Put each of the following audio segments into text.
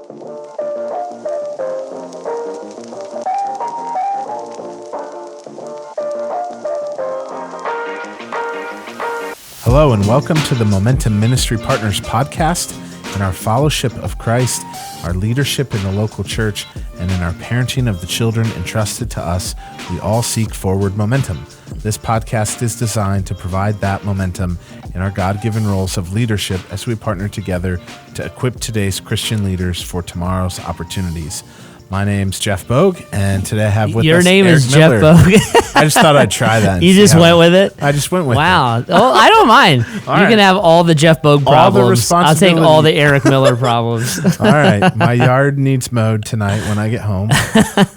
Hello and welcome to the Momentum Ministry Partners podcast. In our fellowship of Christ, our leadership in the local church, and in our parenting of the children entrusted to us, we all seek forward momentum. This podcast is designed to provide that momentum in our God-given roles of leadership as we partner together to equip today's Christian leaders for tomorrow's opportunities. My name's Jeff Bogue, and today I have with Your us name Eric is Miller. Jeff Bogue. I just thought I'd try that. You just went with it? I just went with it. Wow. Oh, I don't mind. You can have all the Jeff Bogue problems. I'll take all the Eric Miller problems. All right. My yard needs mowed tonight when I get home,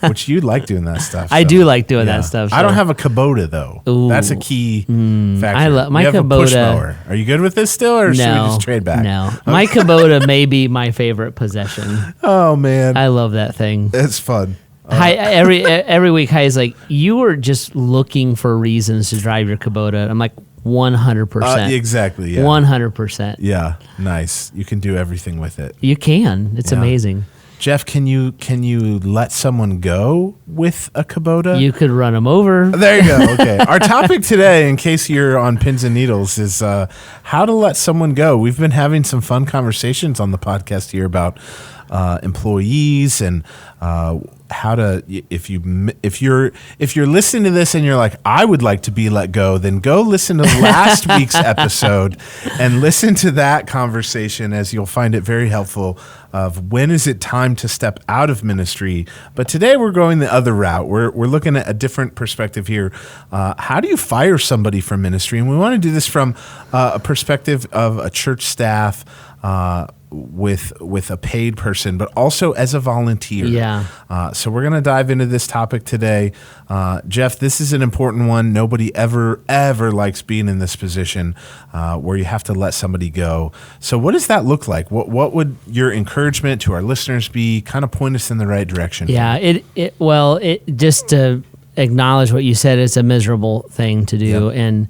which you like doing that stuff. I do like doing that stuff. I don't have a Kubota, though. Ooh. That's a key factor. I love my you have Kubota. A push mower. Are you good with this still, or should we just trade back? No. My Kubota may be my favorite possession. Oh, man. I love that thing. It's fun. Every week, Hei's like, you were just looking for reasons to drive your Kubota. I'm like, 100%. Exactly, yeah. 100%. Yeah, nice. You can do everything with it. You can. It's amazing. Jeff, can you let someone go with a Kubota? You could run them over. There you go. Okay. Our topic today, in case you're on pins and needles, is how to let someone go. We've been having some fun conversations on the podcast here about employees and how to, if you're listening to this and you're like, I would like to be let go, then go listen to last week's episode and listen to that conversation, as you'll find it very helpful of when is it time to step out of ministry. But today we're going the other route. We're looking at a different perspective here. How do you fire somebody from ministry? And we want to do this from a perspective of a church staff, with a paid person, but also as a volunteer. Yeah. So we're going to dive into this topic today. Jeff, this is an important one. Nobody ever likes being in this position where you have to let somebody go. So what does that look like? What would your encouragement to our listeners be? Kind of point us in the right direction. Yeah. It just to acknowledge what you said, it's a miserable thing to do. Yep.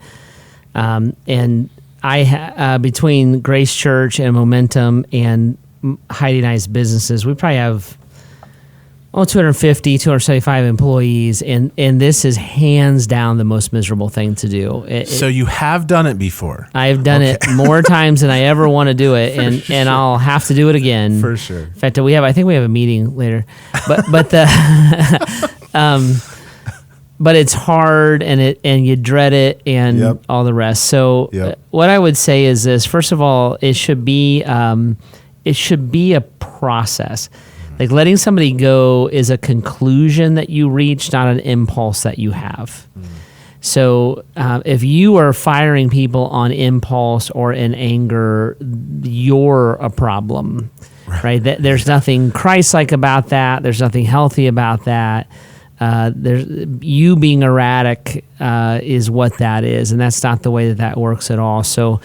And I between Grace Church and Momentum and Heidi and I's businesses, we probably have 250, 275 employees, and this is hands down the most miserable thing to do. So you have done it before. I've done it more times than I ever want to do it, and I'll have to do it again. For sure. In fact, I think we have a meeting later, but the. But it's hard, and you dread it, and all the rest. So what I would say is this: first of all, it should be a process. Like letting somebody go is a conclusion that you reach, not an impulse that you have. So if you are firing people on impulse or in anger, you're a problem, right? There's nothing Christ-like about that. There's nothing healthy about that. You being erratic is what that is, and that's not the way that works at all. So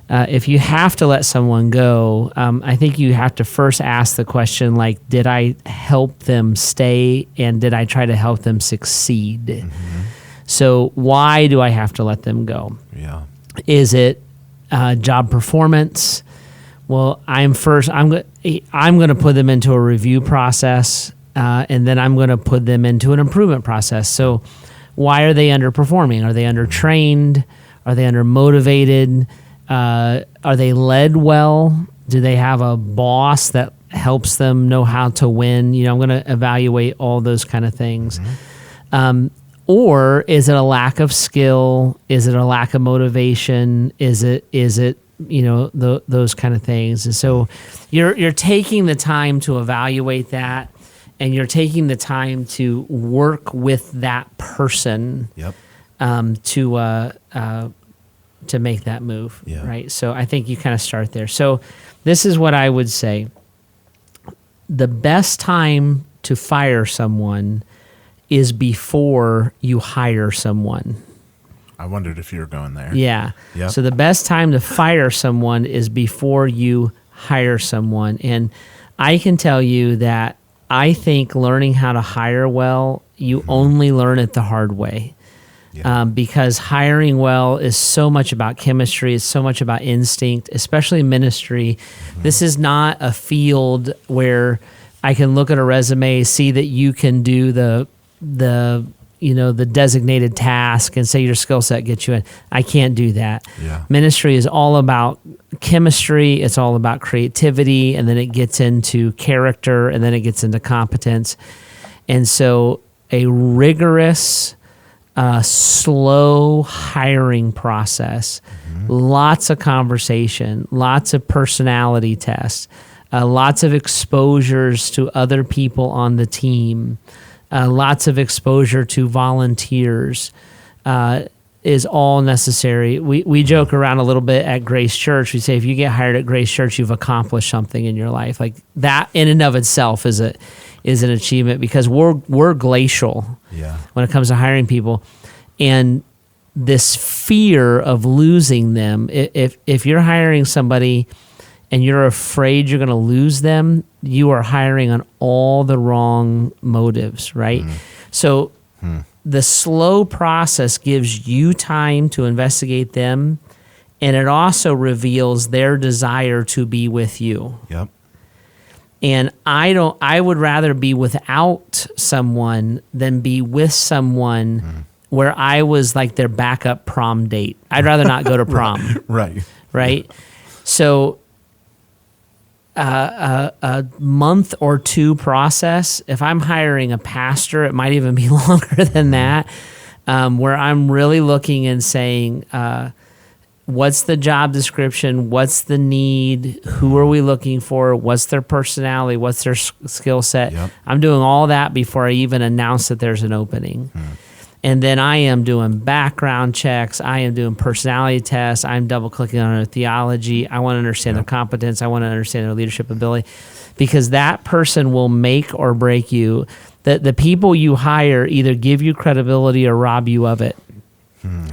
if you have to let someone go, I think you have to first ask the question, like, did I help them stay, and did I try to help them succeed? Mm-hmm. So why do I have to let them go? Yeah. Is it job performance? Well, I'm going to put them into a review process. And then I'm going to put them into an improvement process. So why are they underperforming? Are they undertrained? Are they undermotivated? Are they led well? Do they have a boss that helps them know how to win? I'm going to evaluate all those kind of things. Mm-hmm. Or is it a lack of skill? Is it a lack of motivation? Is it those kind of things? And so you're taking the time to evaluate that. And you're taking the time to work with that person to make that move, right? So I think you kind of start there. So this is what I would say. The best time to fire someone is before you hire someone. I wondered if you were going there. Yeah. Yep. So the best time to fire someone is before you hire someone. And I can tell you that I think learning how to hire well, you only learn it the hard way. because hiring well is so much about chemistry. It's so much about instinct, especially ministry. This is not a field where I can look at a resume, see that you can do the designated task and say your skill set gets you in. I can't do that. Yeah. Ministry is all about chemistry. It's all about creativity, and then it gets into character, and then it gets into competence. And so a rigorous, slow hiring process, lots of conversation, lots of personality tests, lots of exposures to other people on the team, lots of exposure to volunteers is all necessary. We joke around a little bit at Grace Church. We say if you get hired at Grace Church, you've accomplished something in your life. Like that in and of itself is an achievement, because we're glacial when it comes to hiring people. And this fear of losing them, if you're hiring somebody and you're afraid you're going to lose them, you are hiring on all the wrong motives, right? So the slow process gives you time to investigate them, and it also reveals their desire to be with you. Yep. And I would rather be without someone than be with someone where I was like their backup prom date. I'd rather not go to prom. Right. So a month or two process. If I'm hiring a pastor, it might even be longer than that, where I'm really looking and saying, what's the job description? What's the need? Who are we looking for? What's their personality? What's their skill set? Yep. I'm doing all that before I even announce that there's an opening. And then I am doing background checks. I am doing personality tests. I'm double clicking on their theology. I want to understand their competence. I want to understand their leadership ability, because that person will make or break you. The people you hire either give you credibility or rob you of it.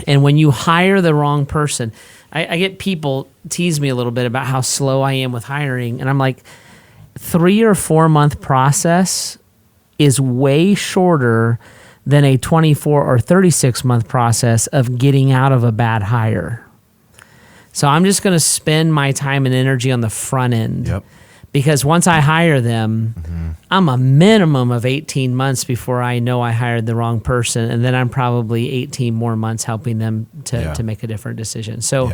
And when you hire the wrong person, I get people tease me a little bit about how slow I am with hiring. And I'm like, 3 or 4 month process is way shorter than a 24 or 36 month process of getting out of a bad hire. So I'm just going to spend my time and energy on the front end. Yep. Because once I hire them, I'm a minimum of 18 months before I know I hired the wrong person. And then I'm probably 18 more months helping them to make a different decision. So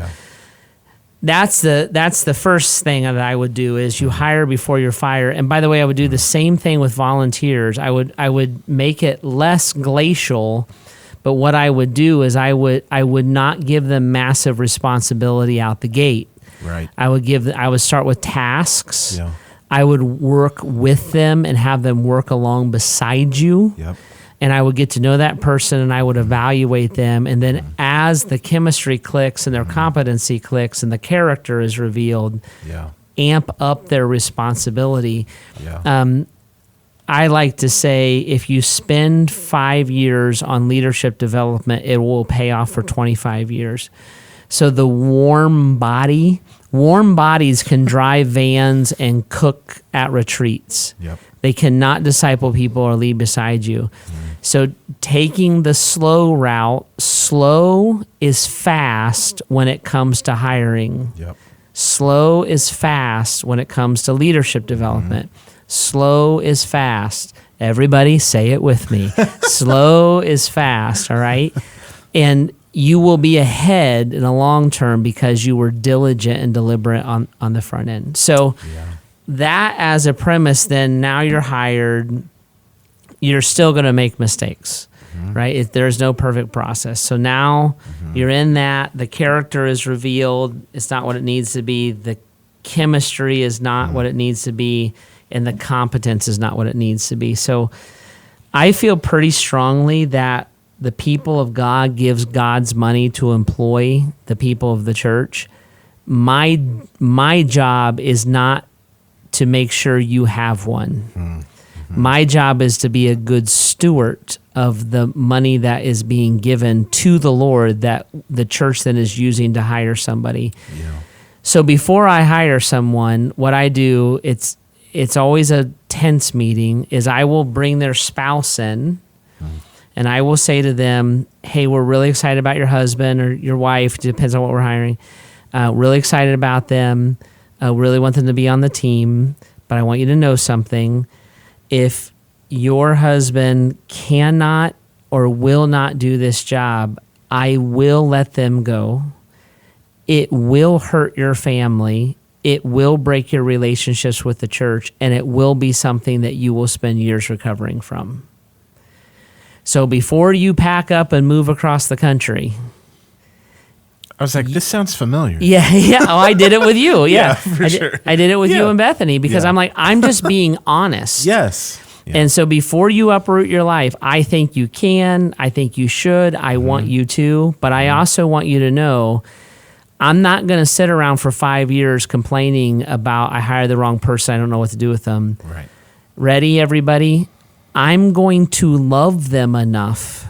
that's the first thing that I would do is you hire before you fire. And by the way, I would do the same thing with volunteers. I would make it less glacial, but what I would do is I would not give them massive responsibility out the gate. Right. I would start with tasks. Yeah. I would work with them and have them work along beside you. Yep. And I would get to know that person, and I would evaluate them. And then as the chemistry clicks and their competency clicks and the character is revealed, amp up their responsibility. Yeah. I like to say if you spend 5 years on leadership development, it will pay off for 25 years. So the warm bodies can drive vans and cook at retreats. Yep. They cannot disciple people or lead beside you. So taking the slow route, slow is fast when it comes to hiring. Yep. Slow is fast when it comes to leadership development. Slow is fast. Everybody say it with me. Slow is fast, all right? And you will be ahead in the long term because you were diligent and deliberate on the front end. So that as a premise, then now you're hired, you're still going to make mistakes, right? There's no perfect process. So now you're in that, the character is revealed. It's not what it needs to be. The chemistry is not what it needs to be. And the competence is not what it needs to be. So I feel pretty strongly that the people of God gives God's money to employ the people of the church. My job is not to make sure you have one. My job is to be a good steward of the money that is being given to the Lord that the church then is using to hire somebody. So before I hire someone, what I do, it's always a tense meeting, is I will bring their spouse in, and I will say to them, hey, we're really excited about your husband or your wife, depends on what we're hiring, really excited about them, really want them to be on the team, but I want you to know something. If your husband cannot or will not do this job, I will let them go. It will hurt your family. It will break your relationships with the church, and it will be something that you will spend years recovering from. So before you pack up and move across the country, I was like, this sounds familiar. Yeah. Oh, I did it with you. Yeah, sure. I did it with you and Bethany because I'm like, I'm just being honest. Yes. Yeah. And so before you uproot your life, I think you can. I think you should. I want you to. But I also want you to know I'm not going to sit around for 5 years complaining about I hired the wrong person. I don't know what to do with them. Right. Ready, everybody? I'm going to love them enough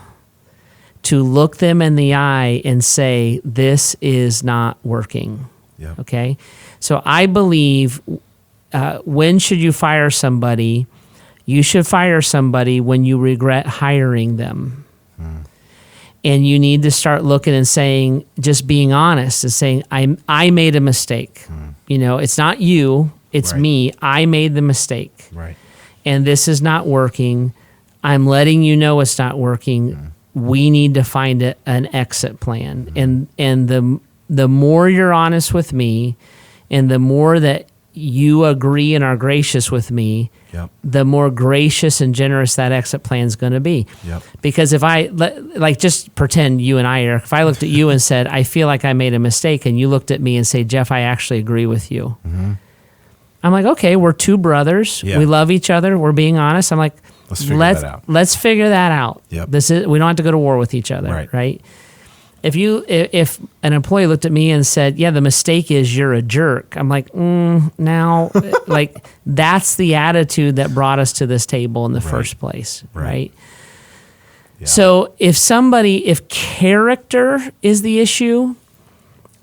to look them in the eye and say, this is not working. Yep. Okay? So I believe when should you fire somebody? You should fire somebody when you regret hiring them. And you need to start looking and saying, just being honest and saying, I made a mistake. You know, it's not you, it's me. I made the mistake. Right. And this is not working. I'm letting you know it's not working. We need to find an exit plan. And the more you're honest with me and the more that you agree and are gracious with me, the more gracious and generous that exit plan is going to be. Because if I, like, just pretend you and I, Eric, if I looked at you and said, I feel like I made a mistake, and you looked at me and say, Jeff, I actually agree with you. I'm like, okay, we're two brothers. We love each other. We're being honest. I'm like, let's figure that out. We don't have to go to war with each other, right? If an employee looked at me and said, yeah, the mistake is you're a jerk, I'm like, now, like, that's the attitude that brought us to this table in the first place, right? So if character is the issue,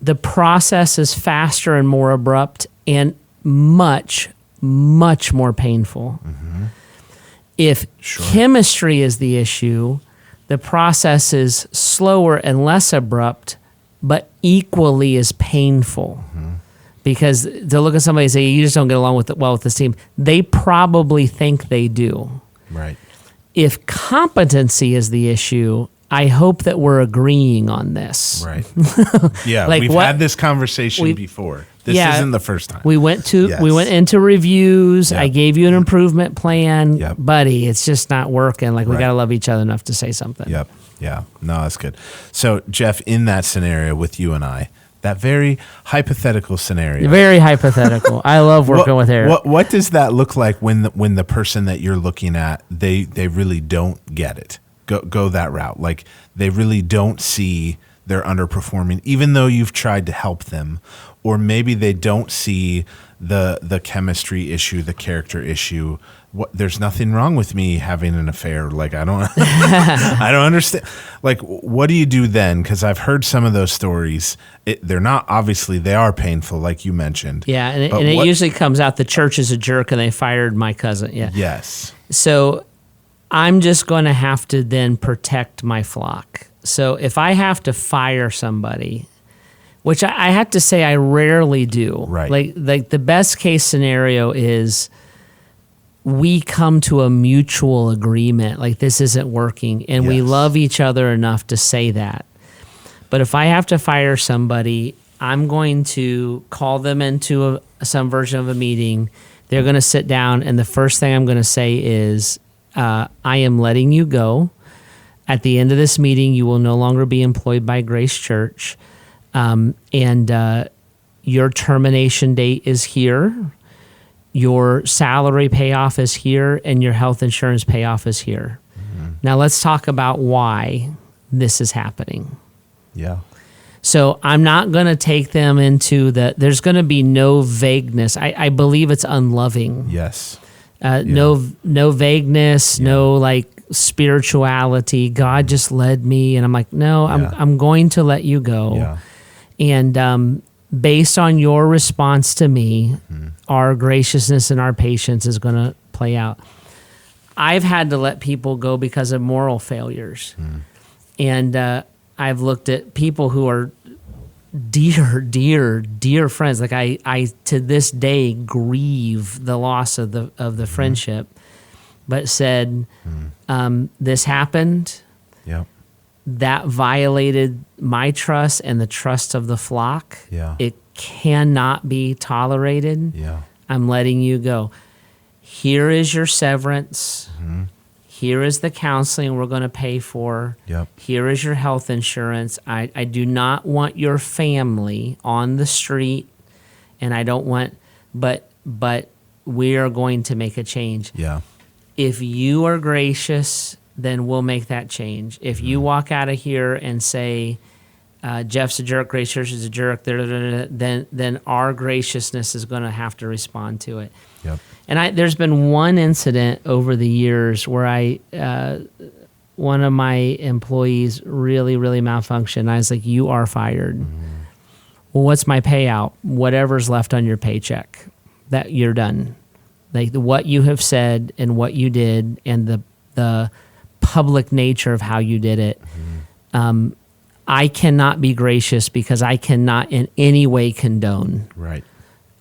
the process is faster and more abrupt and much, much more painful. If chemistry is the issue, the process is slower and less abrupt, but equally as painful. Because to look at somebody and say, you just don't get along well with this team, they probably think they do. Right. If competency is the issue, I hope that we're agreeing on this. Right. Yeah, Like we've had this conversation before. This isn't the first time. We went into reviews. I gave you an improvement plan. Buddy, it's just not working. Like, we got to love each other enough to say something. Yeah. No, that's good. So, Jeff, in that scenario with you and I, that very hypothetical scenario. Very hypothetical. I love working with Eric. What does that look like when the person that you're looking at, they really don't get it? Go that route. Like, they really don't see they're underperforming, even though you've tried to help them. Or maybe they don't see the chemistry issue, the character issue. There's nothing wrong with me having an affair. Like, I don't I don't understand. Like, what do you do then? Because I've heard some of those stories. They're not, obviously, they are painful, like you mentioned. Yeah, and it usually comes out the church is a jerk and they fired my cousin. Yeah. Yes. So I'm just going to have to then protect my flock. So if I have to fire somebody, which I have to say I rarely do. Right. Like the best case scenario is we come to a mutual agreement, like this isn't working, and we love each other enough to say that. But if I have to fire somebody, I'm going to call them into some version of a meeting. They're going to sit down, and the first thing I'm going to say is, I am letting you go. At the end of this meeting, you will no longer be employed by Grace Church. And your termination date is here, your salary payoff is here, and your health insurance payoff is here. Now let's talk about why this is happening. Yeah. So I'm not going to take them into there's going to be no vagueness. I believe it's unloving. Yes. No vagueness, no like spirituality. God just led me, and I'm like, no, I'm going to let you go. Yeah. And based on your response to me, our graciousness and our patience is going to play out. I've had to let people go because of moral failures. And I've looked at people who are dear friends. Like I to this day grieve the loss of the friendship, but said, this happened. Yep. That violated my trust and the trust of the flock. Yeah. It cannot be tolerated. Yeah. I'm letting you go. Here is your severance. Here is the counseling we're going to pay for. Yep. Here is your health insurance. I do not want your family on the street, and I don't want, but we are going to make a change. Yeah. If you are gracious, then we'll make that change. If you walk out of here and say, Jeff's a jerk, Grace Church is a jerk, then our graciousness is going to have to respond to it. Yep. And there's been one incident over the years where one of my employees really, really malfunctioned. I was like, you are fired. Well, what's my payout? Whatever's left on your paycheck. That you're done. Like what you have said and what you did and the public nature of how you did it. I cannot be gracious because I cannot in any way condone Right.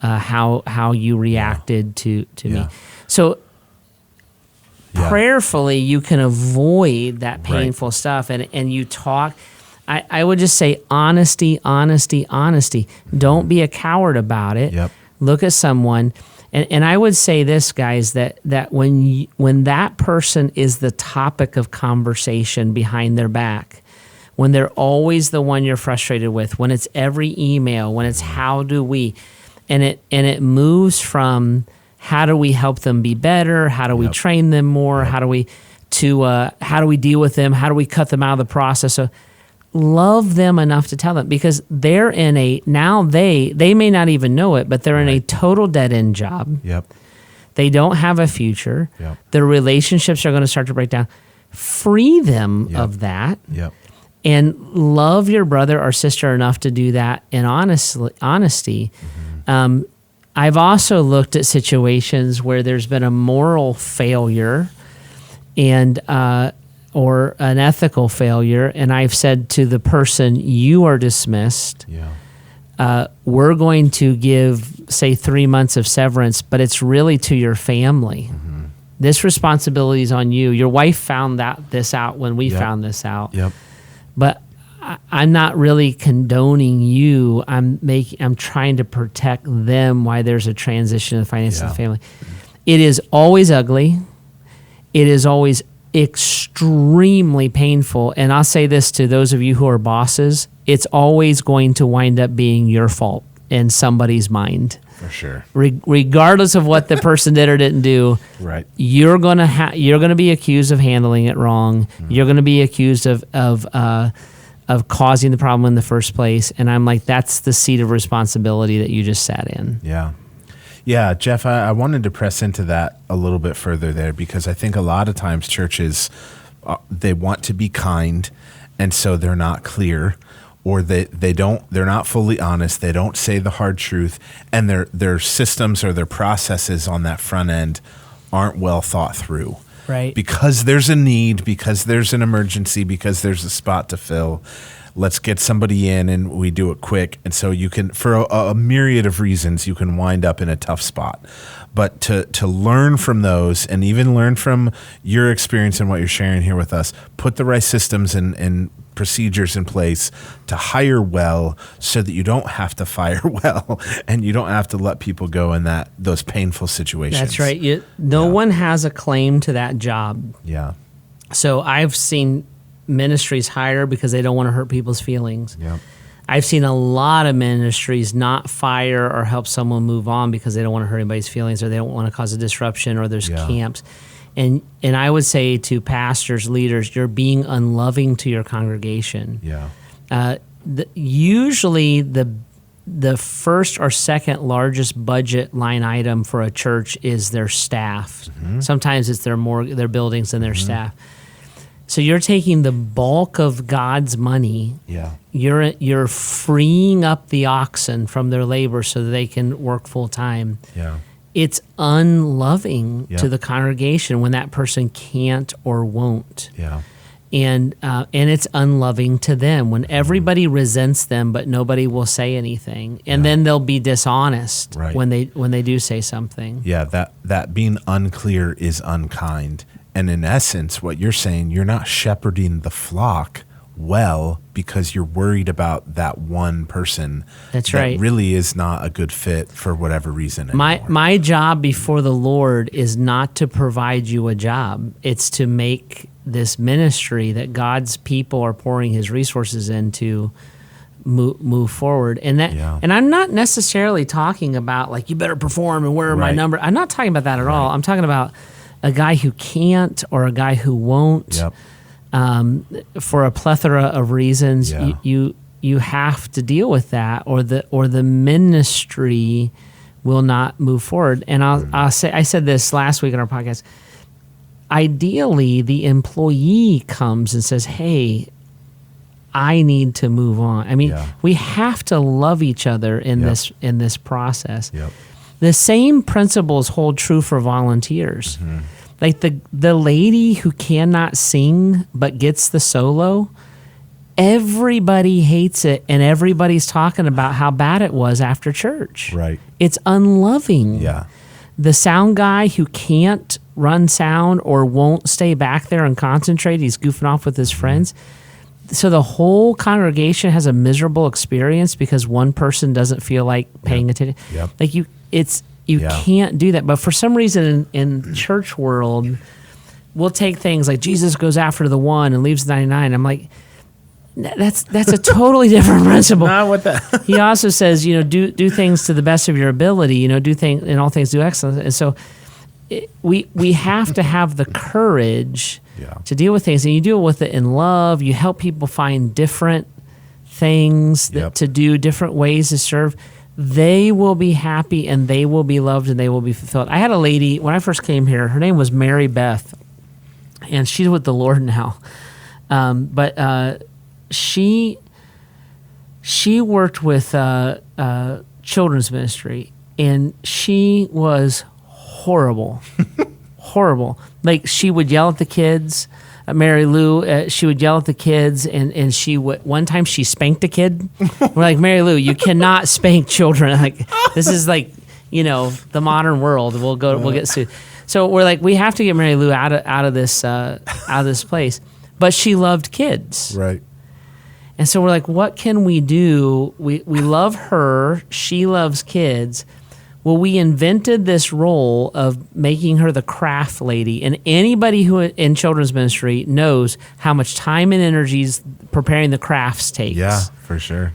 How you reacted to me. Yeah. So Yeah. prayerfully, you can avoid that painful stuff, and you talk. I would just say honesty. Don't be a coward about it. Yep. Look at someone. And I would say this, guys, that when that person is the topic of conversation behind their back, when they're always the one you're frustrated with, when it's every email, when it's how do we, and it moves from how do we help them be better, how do we train them more, how do we deal with them, how do we cut them out of the process. So love them enough to tell them, because they're in they may not even know it, but they're in a total dead-end job. Yep. They don't have a future. Yep. Their relationships are going to start to break down. Free them of that. Yep. And love your brother or sister enough to do that in honesty. I've also looked at situations where there's been a moral failure and or an ethical failure, and I've said to the person, you are dismissed. Yeah. We're going to give, say, 3 months of severance, but it's really to your family. This responsibility is on you. Your wife found this out when we found this out. Yep. But I'm not really condoning you. I'm trying to protect them while there's a transition of the finances of the family. It is always ugly. It is always extremely painful. And I'll say this to those of you who are bosses, it's always going to wind up being your fault in somebody's mind. For sure. Regardless of what the person did or didn't do, Right. You're gonna be accused of handling it wrong. You're gonna be accused of causing the problem in the first place. And I'm like, that's the seat of responsibility that you just sat in. Yeah. Yeah, Jeff, I wanted to press into that a little bit further there, because I think a lot of times churches, they want to be kind, and so they're not clear, or they're not fully honest. They don't say the hard truth, and their systems or their processes on that front end aren't well thought through. Right. Because there's a need, because there's an emergency, because there's a spot to fill. Let's get somebody in and we do it quick. And so you can, for a myriad of reasons, you can wind up in a tough spot. But to learn from those, and even learn from your experience and what you're sharing here with us, put the right systems and procedures in place to hire well, so that you don't have to fire well, and you don't have to let people go in those painful situations. That's right. No one has a claim to that job. Yeah. So I've seen ministries hire because they don't want to hurt people's feelings. Yeah. I've seen a lot of ministries not fire or help someone move on because they don't want to hurt anybody's feelings, or they don't want to cause a disruption, or there's camps. And I would say to pastors, leaders, you're being unloving to your congregation. Yeah. Usually the first or second largest budget line item for a church is their staff. Sometimes it's their buildings and their staff. So you're taking the bulk of God's money. Yeah. You're freeing up the oxen from their labor so that they can work full time. Yeah. it's unloving to the congregation when that person can't or won't. Yeah. And it's unloving to them when everybody resents them, but nobody will say anything, and then they'll be dishonest when they do say something. Yeah, that being unclear is unkind, and in essence, what you're saying, you're not shepherding the flock well because you're worried about that one person. That's right. That really is not a good fit for whatever reason anymore. My job before the Lord is not to provide you a job; it's to make this ministry that God's people are pouring His resources into move forward. And and I'm not necessarily talking about like you better perform and where are my numbers. I'm not talking about that at all. I'm talking about a guy who can't or a guy who won't. For a plethora of reasons, you have to deal with that, or the ministry will not move forward. And I'll say, I said this last week on our podcast. Ideally, the employee comes and says, "Hey, I need to move on." I mean, we have to love each other in this process. The same principles hold true for volunteers. Like the lady who cannot sing but gets the solo, everybody hates it, and everybody's talking about how bad it was after church. Right. It's unloving. The sound guy who can't run sound or won't stay back there and concentrate, he's goofing off with his friends. So the whole congregation has a miserable experience because one person doesn't feel like paying attention. Like you can't do that. But for some reason in church world, we'll take things like Jesus goes after the one and leaves the 99. I'm like, that's a totally different principle. Not with that. He also says, do things to the best of your ability. Do things in all things, do excellence. And so we have to have the courage to deal with things, and you deal with it in love. You help people find different things to do, different ways to serve. They will be happy, and they will be loved, and they will be fulfilled. I had a lady when I first came here. Her name was Mary Beth, and she's with the Lord now. But she worked with children's ministry, and she was horrible. Like she would yell at the kids. Mary Lou, she would yell at the kids, and she would. One time she spanked a kid. We're like, Mary Lou, you cannot spank children. Like this is like the modern world. We'll get sued. So we're like, we have to get Mary Lou out of this place. But she loved kids, right? And so we're like, what can we do? We love her. She loves kids. Well, we invented this role of making her the craft lady. And anybody who in children's ministry knows how much time and energy preparing the crafts takes. Yeah, for sure.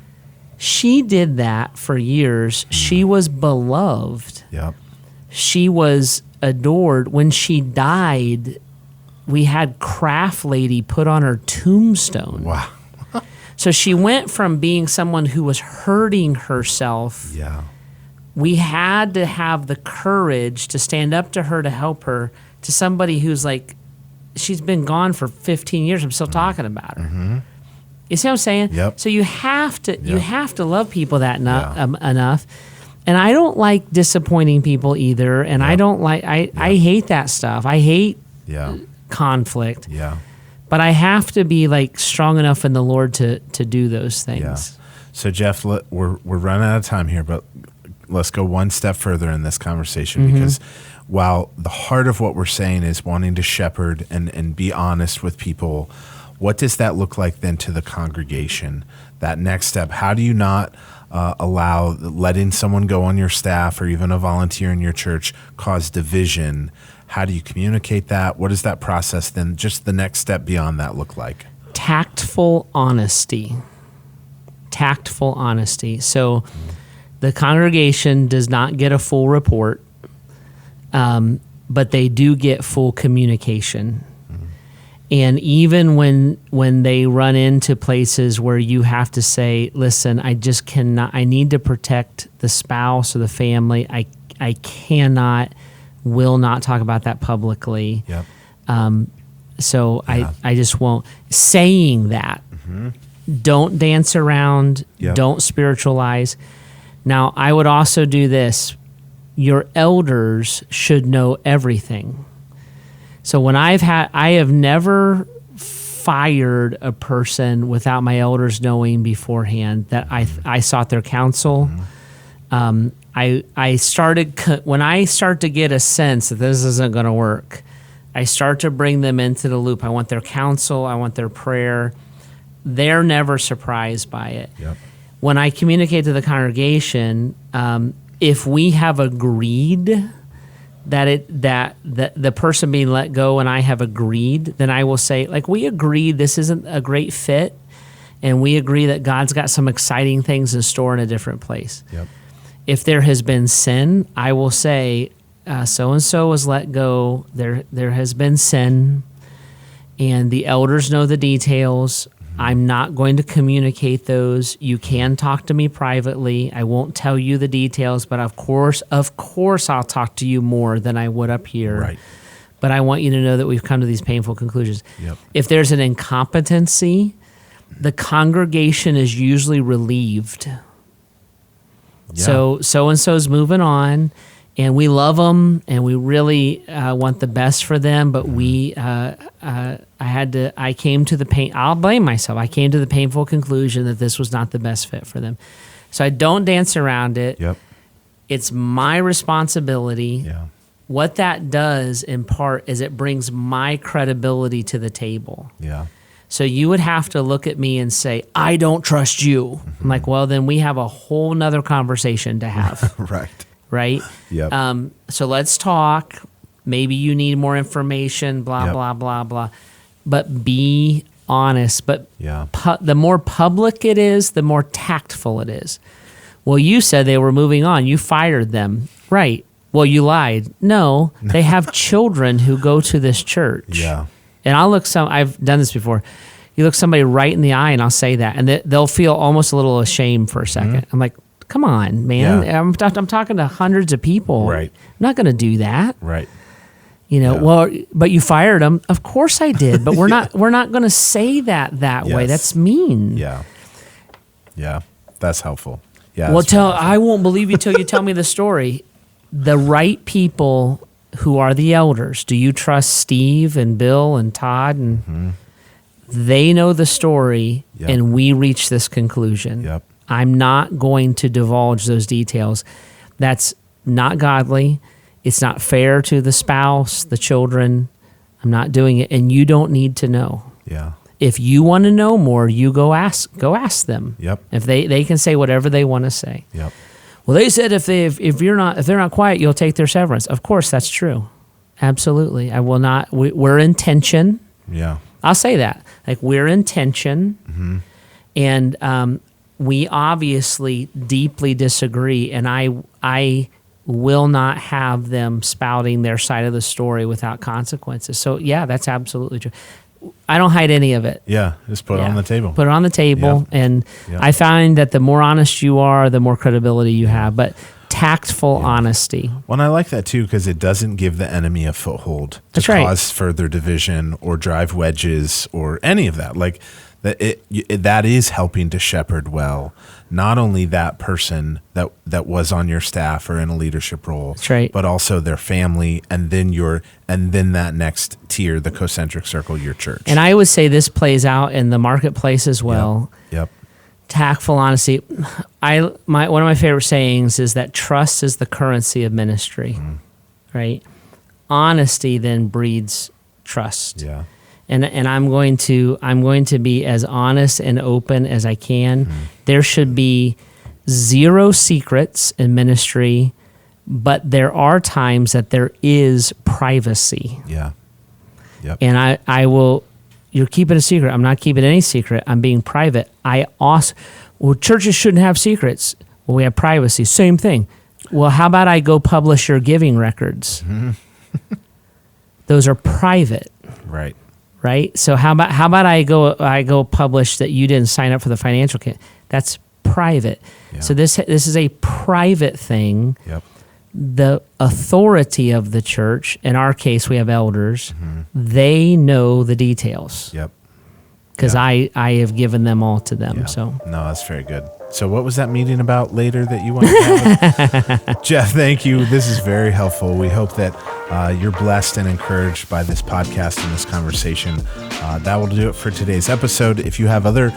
She did that for years. She was beloved. She was adored. When she died, we had craft lady put on her tombstone. Wow. So she went from being someone who was hurting herself. We had to have the courage to stand up to her, to help her, to somebody who's like, she's been gone for 15 years. I'm still talking about her. You see what I'm saying? So you have to love people that enough. And I don't like disappointing people either. And I don't like, I hate that stuff. I hate conflict. But I have to be like strong enough in the Lord to do those things. So Jeff, we're running out of time here, but let's go one step further in this conversation, because while the heart of what we're saying is wanting to shepherd and be honest with people, what does that look like then to the congregation? That next step, how do you not allow letting someone go on your staff or even a volunteer in your church cause division? How do you communicate that? What does that process then, just the next step beyond that, look like? Tactful honesty. So the congregation does not get a full report, but they do get full communication. And even when they run into places where you have to say, listen, I just cannot, I need to protect the spouse or the family. I cannot, will not talk about that publicly. So I just won't. Saying that, don't dance around, don't spiritualize. Now, I would also do this. your elders should know everything. So when I have never fired a person without my elders knowing beforehand that I sought their counsel. I started, when I start to get a sense that this isn't going to work, I start to bring them into the loop. I want their counsel. I want their prayer. They're never surprised by it. Yep. When I communicate to the congregation, if we have agreed that the person being let go and I have agreed, then I will say, like, we agreed this isn't a great fit, and we agree that God's got some exciting things in store in a different place. Yep. If there has been sin, I will say, so-and-so was let go. There has been sin, and the elders know the details. I'm not going to communicate those. You can talk to me privately. I won't tell you the details, but of course, I'll talk to you more than I would up here. Right. But I want you to know that we've come to these painful conclusions. Yep. If there's an incompetency, the congregation is usually relieved. Yeah. So-and-so's moving on, and we love them, and we really want the best for them, but I came to the pain. I'll blame myself. I came to the painful conclusion that this was not the best fit for them. So I don't dance around it. Yep. It's my responsibility. Yeah. What that does in part is it brings my credibility to the table. Yeah. So you would have to look at me and say, I don't trust you. I'm like, well, then we have a whole nother conversation to have. Right. Right? Yep. So let's talk. Maybe you need more information, blah, Yep. blah, blah, blah. But be honest. But Yeah. the more public it is, the more tactful it is. Well, you said they were moving on. You fired them. Right. Well, you lied. No, they have children who go to this church. Yeah. And I've done this before. You look somebody right in the eye and I'll say that, and they'll feel almost a little ashamed for a second. I'm like, come on, man. Yeah. I'm talking to hundreds of people. Right. I'm not going to do that. Right. Yeah. Well, but you fired them. Of course I did, but we're not going to say that way. Yes. That's mean. Yeah. Yeah. That's helpful. Yeah. Well, I won't believe you till you tell me the story. The right people who are the elders. Do you trust Steve and Bill and Todd? And they know the story, Yep. and we reach this conclusion. Yep. I'm not going to divulge those details. That's not godly. It's not fair to the spouse, the children. I'm not doing it, and you don't need to know. Yeah. If you want to know more, you go ask them. Yep. If they can say whatever they want to say. Yep. Well, they said if they're not quiet, you'll take their severance. Of course, that's true. Absolutely, I will not. We're in tension. Yeah. I'll say that. Like, we're in tension, and we obviously deeply disagree. And I will not have them spouting their side of the story without consequences. So yeah, that's absolutely true. I don't hide any of it. Yeah. Just put it on the table. Put it on the table. Yep. And Yep. I find that the more honest you are, the more credibility you have. But tactful honesty. Well, and I like that too, because it doesn't give the enemy a foothold to That's right. cause further division or drive wedges or any of that. Like that is helping to shepherd well, not only that person that was on your staff or in a leadership role, That's right. but also their family, and then that next tier, the concentric circle, your church. And I would say this plays out in the marketplace as well. Yep. Tactful honesty. One of my favorite sayings is that trust is the currency of ministry, right? Honesty then breeds trust. Yeah. And I'm going to be as honest and open as I can. There should be zero secrets in ministry, but there are times that there is privacy. Yeah. Yep. And I will. You're keeping a secret. I'm not keeping any secret. I'm being private. Churches shouldn't have secrets. Well, we have privacy. Same thing. Well, how about I go publish your giving records? Those are private. Right. Right? So how about I go publish that you didn't sign up for the financial kit? That's private. Yeah. So this is a private thing. Yep. The authority of the church, in our case we have elders, they know the details. Yep. because I have given them all to them. So no, that's very good. So what was that meeting about later that you wanted to have? Jeff, thank you. This is very helpful. We hope that you're blessed and encouraged by this podcast and this conversation. That will do it for today's episode. If you have other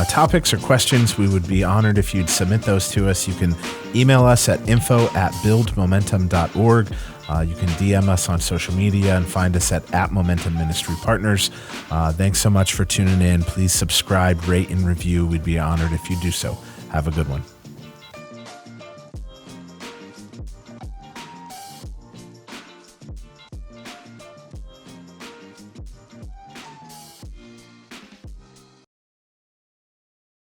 topics or questions, we would be honored if you'd submit those to us. You can email us at info@buildmomentum.org. You can DM us on social media and find us at Momentum Ministry Partners. Thanks so much for tuning in. Please subscribe, rate, and review. We'd be honored if you do so. Have a good one.